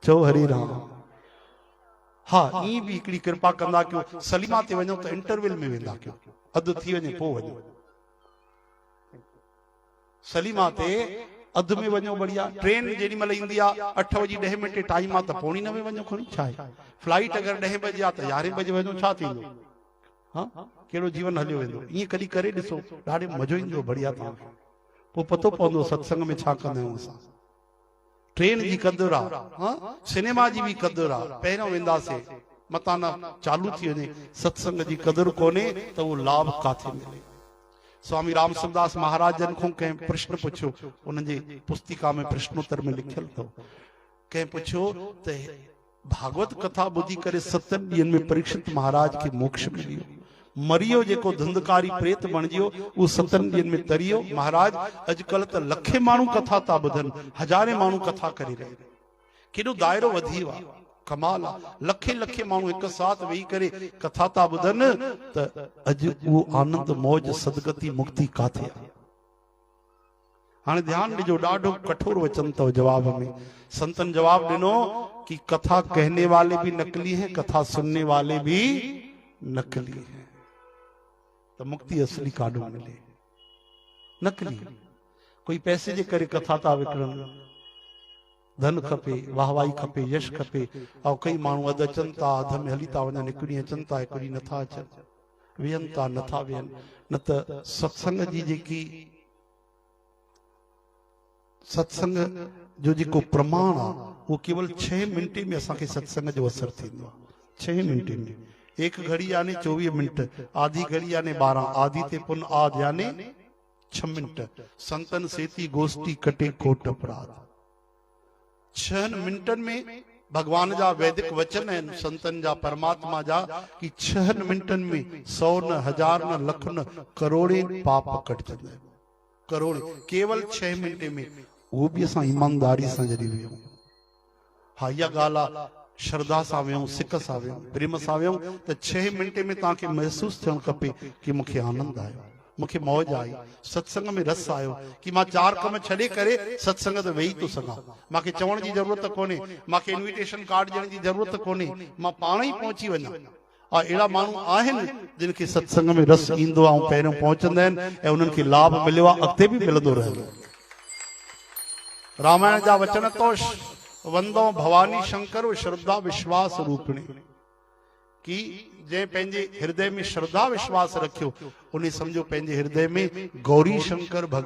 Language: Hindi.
चो हरी राम। हाँ ई भी हिकिड़ी कृपा कंदा कयो सलीमा ते वञो त इंटरवल में वेंदा कयो, अधु थी वञे पोइ वञो। सलीमा ते अधु में वञो बढ़िया। ट्रेन जेडी महिल ईंदी आहे 8 बजे 10 मिनट टाइम आहे त पौणी 9 वञो खणी छा आहे। फ्लाइट अगर 10 बजे आहे त 11 बजे वञो छा थींदो। हाँ कहिड़ो जीवन हलियो वेंदो। ईअं कॾहिं करे ॾिसो ॾाढो मज़ो ईंदो बढ़िया तव्हांखे। पोइ पतो पवंदो सत्संग में छा कंदा आहियूं असां। ट्रेन जी कदुर आहे, हाँ सिनेमा जी भी कदुर आहे। पहिरियों वेंदासीं मतां न चालू थी वञे सत्संग जी कदुर कोन्हे त उहो लाभ काथे मिले। स्वामी रामसरदास महाराज जन को कंहिं प्रश्न पुछियो, उनजी पुस्तिका में प्रश्नोत्तर में लिखियल अथव। कंहिं पुछियो त भागवत कथा ॿुधी करे 7 ॾींहंनि में परीक्षित महाराज खे मोक्ष मिलियो, मरियो जेको धंधकारी प्रेत बणिजियो उहो 7 ॾींहंनि में तरियो। महाराज अॼुकल्ह त लखे माण्हू कथा था ॿुधनि, हज़ारे माण्हू कथा करे रहे, केॾो दायरो वधी वियो आहे, कमाल आहे। लखे लखे माण्हू हिकु साथ वेही करे कथा था ॿुधनि त अॼु उहो आनंद मौज सदगति मुक्ति काथे आहे। हाणे ध्यान ॾिजो, ॾाढो कठोर वचन अथव जवाब में। संतन जवाब ॾिनो कि कथा कहने वाले भी नकली हैं, कथा सुनने वाले भी नकली हैं। तो मुक्ति असली काॾो मिले, नकली। कोई पैसे जे करे कथा था विकिणनि, धन खपे, वाहवाही खपे, यश खपे, और कई माण्हू अधु अचनि था अधु में हली था वञनि, हिकिड़ी अचनि था हिकिड़ी नथा अचनि, वेहनि था नथा वेहनि। न त सत्संग जी जेकी सत्संग जो जेको प्रमाण आहे वो केवल 6 मिनटे में असांखे सत्संग जो असर थींदो आहे। 6 मिनटे में, 1 घड़ी यानी 24 मिनट, आधी घड़ी यानी 12, आधी ते पुन आध यानी 6 मिनट। संतन सेती गोष्ठी कटे कोट अपराध। 6 मिनटन में भगवान जा वैदिक वचन आहिनि संतन जा परमात्मा जा कि 6 मिनटन में 100 न 1000 न लख न करोड़े पाप कटजंदा आहिनि। करोड़े केवल 6 मिनटे में। वो भी असां ईमानदारी सां जॾहिं वियूं, हा इहा ॻाल्हि आहे, श्रद्धा सां वियूं, सिक सां वियूं, प्रेम सां वियूं त 6 मिनटे में तव्हांखे महसूस थियणु खपे कि मूंखे आनंद आयो, मूंखे मौज आई, सत्संग में रस आयो, कि मां 4 कम छॾे करे सत्संग ते वेही थो सघां। मूंखे चवण जी ज़रूरत कोन्हे, मूंखे इन्विटेशन कार्ड ॾियण जी ज़रूरत कोन्हे, मां पाण ई पहुची वञा। और अहिड़ा माण्हू आहिनि जिन खे सत्संग में रस ईंदो आहे ऐं पहिरियों पहुचंदा आहिनि ऐं उन्हनि खे लाभ मिलियो आहे, अॻिते बि मिलंदो रहंदो। रामायण जा वचन तो वंदो भवानी शंकर श्रद्धा विश्वास रूपिणी, कि जंहिं पंहिंजे हृदय में श्रद्धा विश्वास रखियो उन्हें समझो पंहिंजे हृदय में गौरी शंकर भगवान